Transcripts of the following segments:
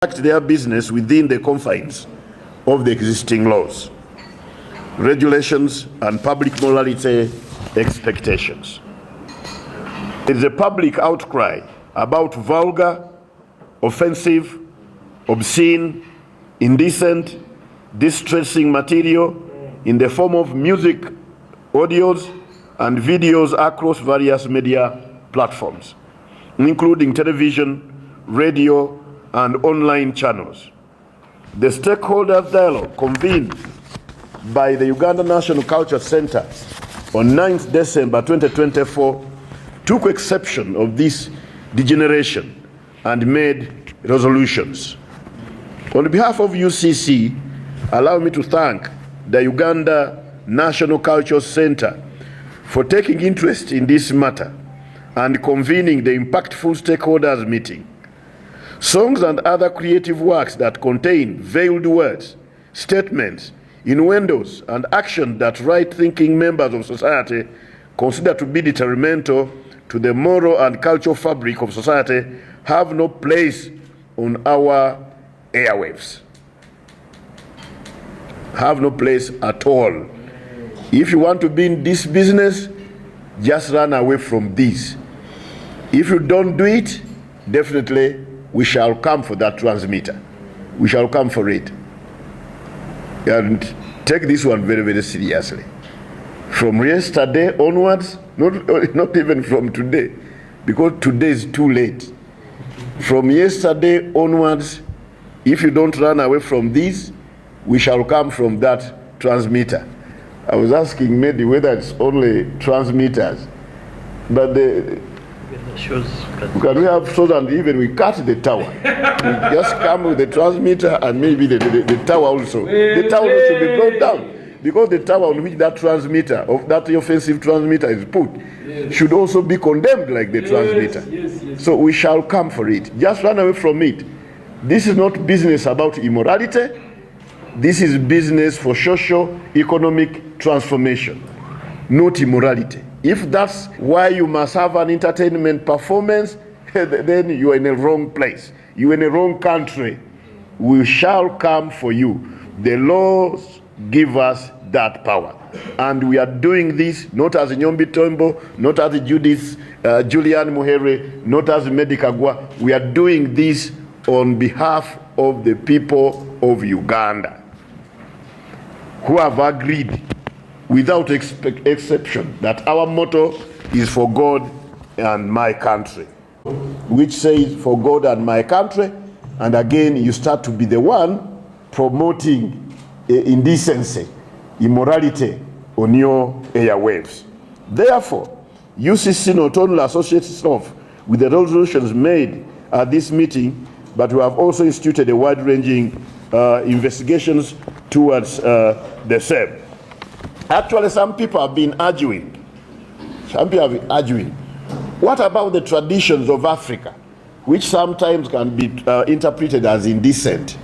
conduct their business within the confines of the existing laws, regulations, and public morality expectations. There is a public outcry about vulgar, offensive, obscene, indecent, distressing material in the form of music, audios, and videos across various media platforms, including television, radio, and online channels. The stakeholders dialogue convened by the Uganda National Culture Center on 9th December 2024 took exception of this degeneration and made resolutions. On behalf of UCC, allow me to thank the Uganda National Culture Center for taking interest in this matter and convening the impactful stakeholders meeting. Songs and other creative works that contain veiled words, statements, innuendos, and actions that right-thinking members of society consider to be detrimental to the moral and cultural fabric of society have no place on our airwaves. Have no place at all. If you want to be in this business, just run away from this. If you don't do it, definitely we shall come for that transmitter. We shall come for it. And take this one very, very seriously. From yesterday onwards, not even from today, because today is too late. From yesterday onwards, if you don't run away from this, we shall come from that transmitter. I was asking Mehdi whether it's only transmitters, but can we have so that even we cut the tower? We just come with the transmitter and maybe the tower also. The tower should be brought down, because the tower on which that transmitter, of that offensive transmitter is put, should also be condemned like the transmitter. So we shall come for it. Just run away from it. This is not business about immorality. This is business for socio-economic transformation, not immorality. If that's why you must have an entertainment performance, then you are in the wrong place. You are in the wrong country. We shall come for you. The laws give us that power. And we are doing this not as Nyombi Tembo, not as Julian Muhere, not as Medikagwa. We are doing this on behalf of the people of Uganda, who have agreed without exception that our motto is for God and my country, which says for God and my country, and again you start to be the one promoting indecency, immorality on your airwaves. Therefore, UCC not only associates itself with the resolutions made at this meeting, but we have also instituted a wide-ranging investigations towards the same. Actually, some people have been arguing. What about the traditions of Africa, which sometimes can be interpreted as indecent?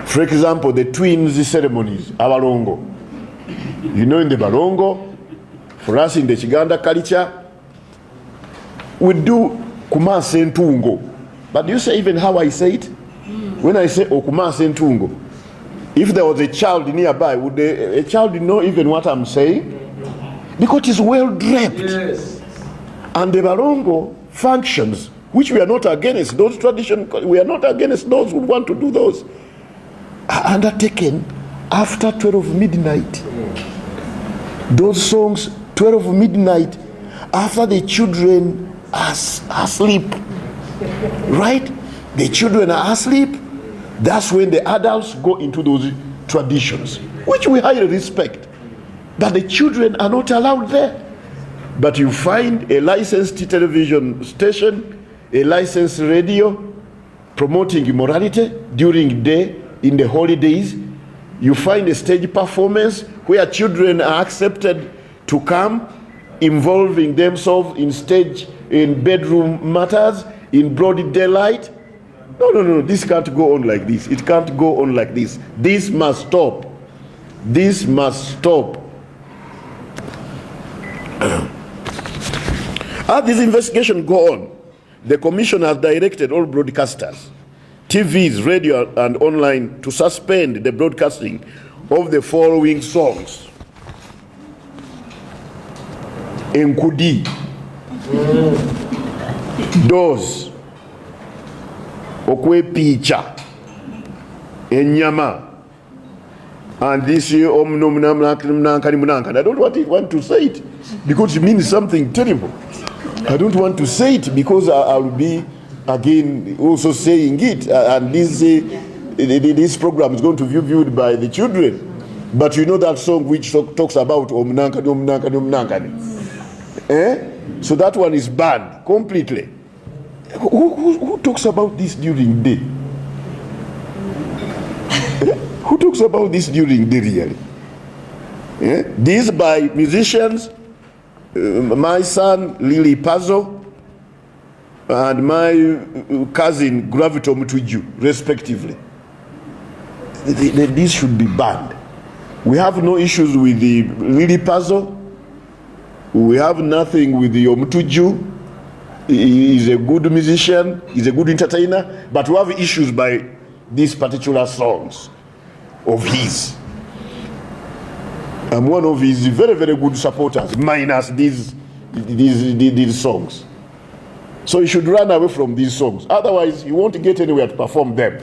For example, the twins ceremonies, abalongo. You know, in the balongo, for us in the Chiganda culture, we do kumase ntungo. But you say even how I say it? When I say okumase ntungo, if there was a child nearby, would a child know even what I'm saying? Because it's well draped. Yes. And the balongo functions, which we are not against, those traditions, we are not against those who want to do those, are undertaken after 12 midnight. Those songs, 12 midnight, after the children are asleep. Right? The children are asleep. That's when the adults go into those traditions, which we highly respect. But the children are not allowed there. But you find a licensed television station, a licensed radio, promoting immorality during the day, in the holidays. You find a stage performance where children are accepted to come, involving themselves in bedroom matters, in broad daylight. No, this can't go on like this. It can't go on like this. This must stop. This must stop. As this investigation go on, the Commission has directed all broadcasters, TVs, radio, and online to suspend the broadcasting of the following songs: Enkudi, Doors, Okwepicha, Enyama, and this year I don't want to say it because it means something terrible. I don't want to say it because I'll be again also saying it, and this program is going to be viewed by the children. But you know that song which talks about Omnankani, so that one is banned completely. Who talks about this during day? Who talks about this during day really? This by musicians, my son Lil Pazo and my cousin Gravito Mutuju, respectively. This should be banned. We have no issues with the Lil Pazo. We have nothing with the Mutuju. He is a good musician, he's a good entertainer, but we have issues by these particular songs of his. I'm one of his very, very good supporters, minus these songs. So he should run away from these songs. Otherwise, he won't get anywhere to perform them.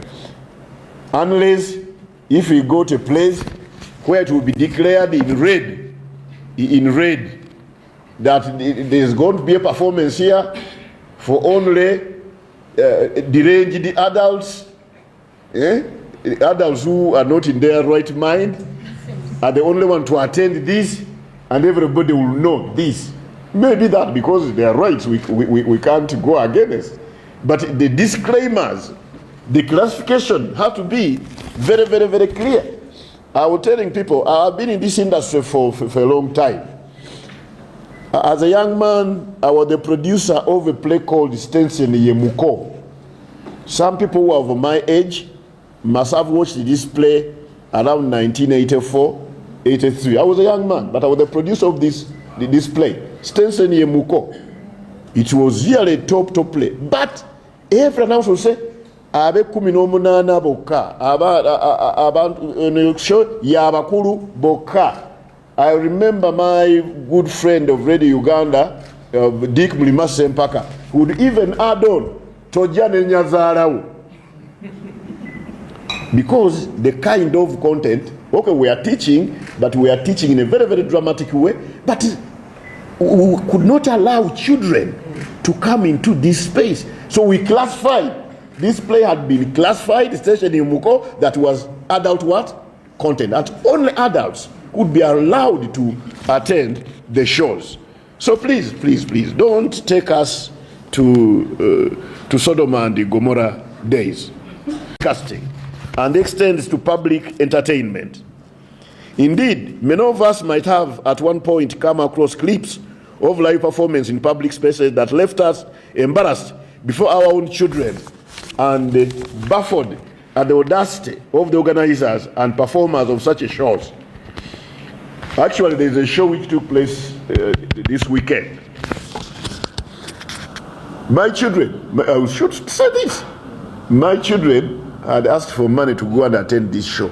Unless if we go to a place where it will be declared in red, that there's going to be a performance here for only deranged adults, adults who are not in their right mind are the only one to attend this, and everybody will know this. Maybe that because they are rights we can't go against. But the disclaimers, the classification have to be very, very, very clear. I was telling people, I've been in this industry for a long time. As a young man, I was the producer of a play called Stensen Yemuko. Some people who are of my age must have watched this play around 1984, 83. I was a young man, but I was the producer of this play, Stensen Yemuko. It was really a top play. But every now will say, abe kumi n'omunana bokka abantu yabakulu bokka. I remember my good friend of Radio Uganda, Dick Mulima Sempaka, who would even add on Tojane Nyazaarawo, because the kind of content, okay, we are teaching, but we are teaching in a very, very dramatic way, but we could not allow children to come into this space. So we classified. This play had been classified, station in Muko, that was adult what? Content. That only adults could be allowed to attend the shows. So please, please, please, don't take us to Sodom and Gomorrah days. Casting and extends to public entertainment. Indeed, many of us might have at one point come across clips of live performance in public spaces that left us embarrassed before our own children and baffled at the audacity of the organizers and performers of such a shows. Actually, there is a show which took place this weekend. My children, I should say this, my children had asked for money to go and attend this show.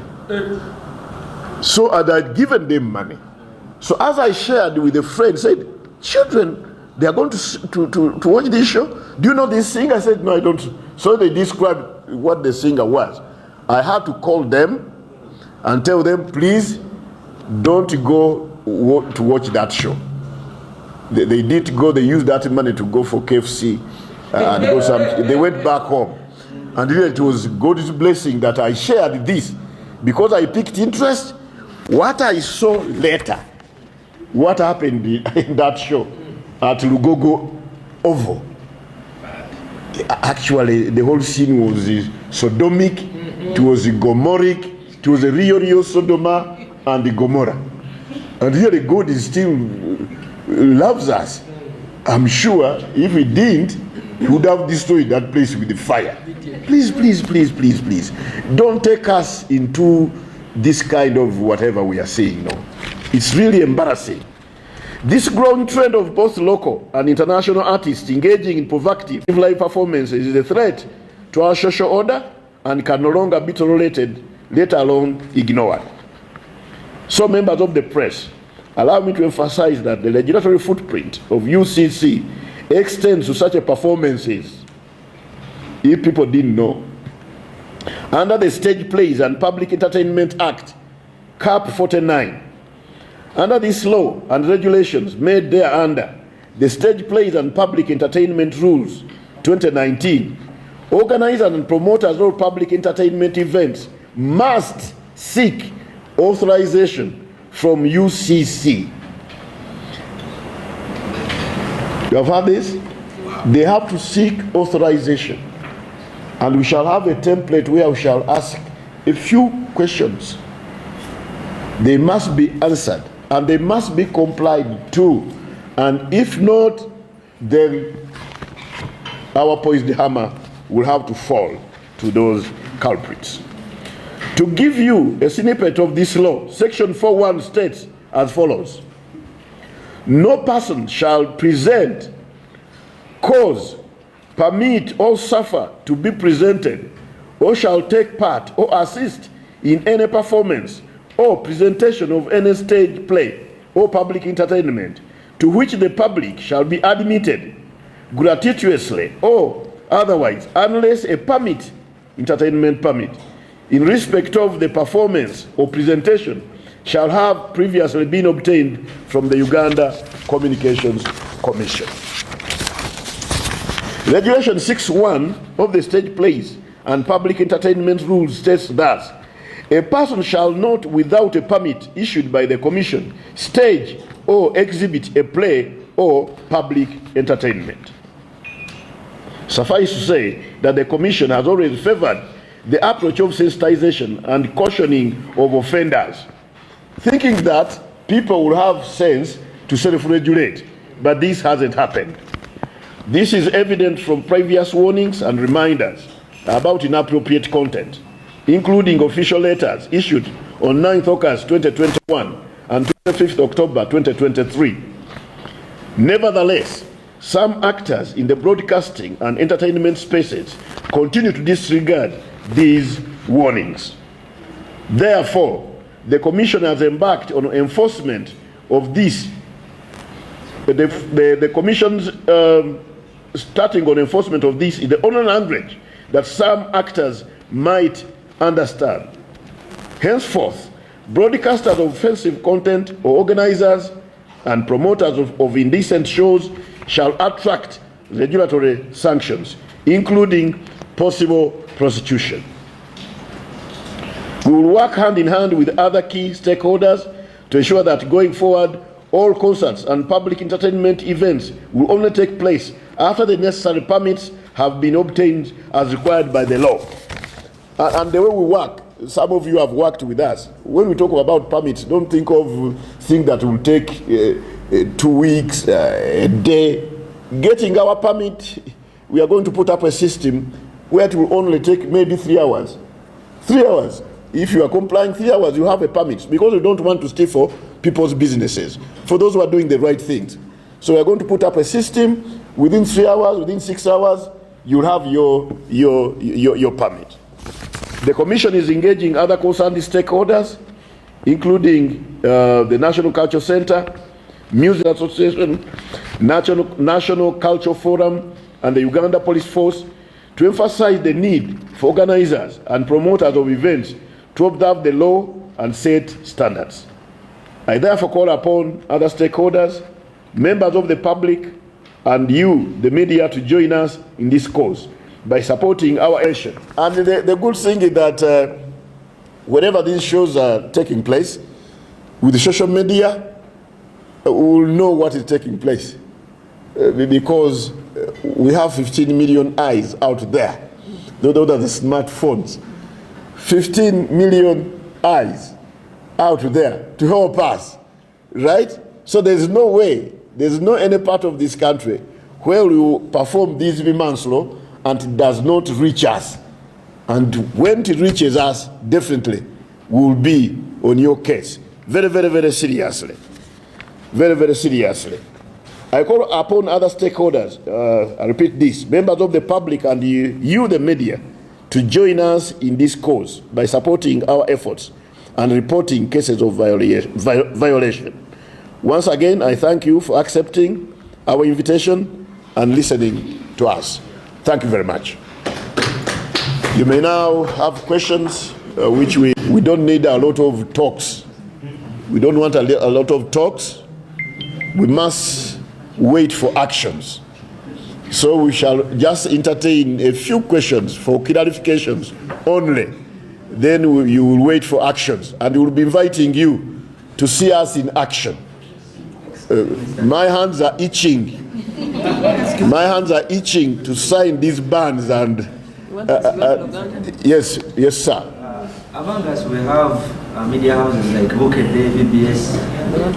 So I had given them money. So as I shared with a friend, said, children, they are going to watch this show. Do you know this singer? I said, no, I don't. So they described what the singer was. I had to call them and tell them, please don't go to watch that show. They did go, they used that money to go for KFC and go some. They went back home. And really it was God's blessing that I shared this because I picked interest. What I saw later, what happened in that show at Lugogo Oval. Actually, the whole scene was sodomic, it was Gomorric, it was a real Sodoma and the Gomorrah. And really God is still loves us. I'm sure if he didn't, he would have destroyed that place with the fire. Please, please, please, please, please. Don't take us into this kind of whatever we are saying now. It's really embarrassing. This growing trend of both local and international artists engaging in provocative live performances is a threat to our social order and can no longer be tolerated, let alone ignored. So, members of the press, allow me to emphasize that the legislatory footprint of UCC extends to such a performances, if people didn't know. Under the Stage Plays and Public Entertainment Act, Cap 49, under this law and regulations made thereunder, the Stage Plays and Public Entertainment Rules 2019, organizers and promoters of public entertainment events must seek authorization from UCC. You have heard this? They have to seek authorization. And we shall have a template where we shall ask a few questions. They must be answered and they must be complied to. And if not, then our poised hammer will have to fall to those culprits. To give you a snippet of this law, Section 4.1 states as follows: no person shall present, cause, permit, or suffer to be presented, or shall take part or assist in any performance or presentation of any stage play or public entertainment to which the public shall be admitted gratuitously or otherwise, unless a permit, entertainment permit, in respect of the performance or presentation shall have previously been obtained from the Uganda Communications Commission. Regulation 6.1 of the Stage Plays and Public Entertainment Rules states that a person shall not, without a permit issued by the Commission, stage or exhibit a play or public entertainment. Suffice to say that the Commission has always favored the approach of sensitization and cautioning of offenders, thinking that people will have sense to self-regulate, but this hasn't happened. This is evident from previous warnings and reminders about inappropriate content, including official letters issued on 9th August 2021 and 25th October 2023. Nevertheless, some actors in the broadcasting and entertainment spaces continue to disregard these warnings. Therefore, the Commission has embarked on enforcement of this. The Commission's starting on enforcement of this in the only language that some actors might understand. Henceforth, broadcasters of offensive content or organizers and promoters of indecent shows shall attract regulatory sanctions, including possible prosecution. We will work hand in hand with other key stakeholders to ensure that going forward, all concerts and public entertainment events will only take place after the necessary permits have been obtained as required by the law. And the way we work, some of you have worked with us. When we talk about permits, don't think of things that will take 2 weeks, a day. Getting our permit, we are going to put up a system where it will only take maybe 3 hours. 3 hours. If you are complying 3 hours, you have a permit, because we don't want to steal people's businesses, for those who are doing the right things. So we are going to put up a system. Within 3 hours, within 6 hours, you'll have your permit. The Commission is engaging other concerned stakeholders, including the National Culture Center, Music Association, National Culture Forum, and the Uganda Police Force, to emphasize the need for organizers and promoters of events to observe the law and set standards. I therefore call upon other stakeholders, members of the public, and you, the media, to join us in this cause by supporting our action. And the good thing is that whenever these shows are taking place, with the social media, we will know what is taking place, because we have 15 million eyes out there. Those are the smartphones. 15 million eyes out there to help us, right? So there's no way, there's no any part of this country where we will perform this women's law and it does not reach us. And when it reaches us, definitely we will be on your case. Very, very, very seriously. Very, very seriously. I call upon other stakeholders, I repeat this, members of the public and you, the media, to join us in this cause by supporting our efforts and reporting cases of violation. Once again, I thank you for accepting our invitation and listening to us. Thank you very much. You may now have questions, which we don't need a lot of talks. We don't want a lot of talks. We must wait for actions. So we shall just entertain a few questions for clarifications only. Then you will wait for actions, and we will be inviting you to see us in action. My hands are itching. My hands are itching to sign these bans and yes, sir. Among us, we have media houses like Bukedde, VBS,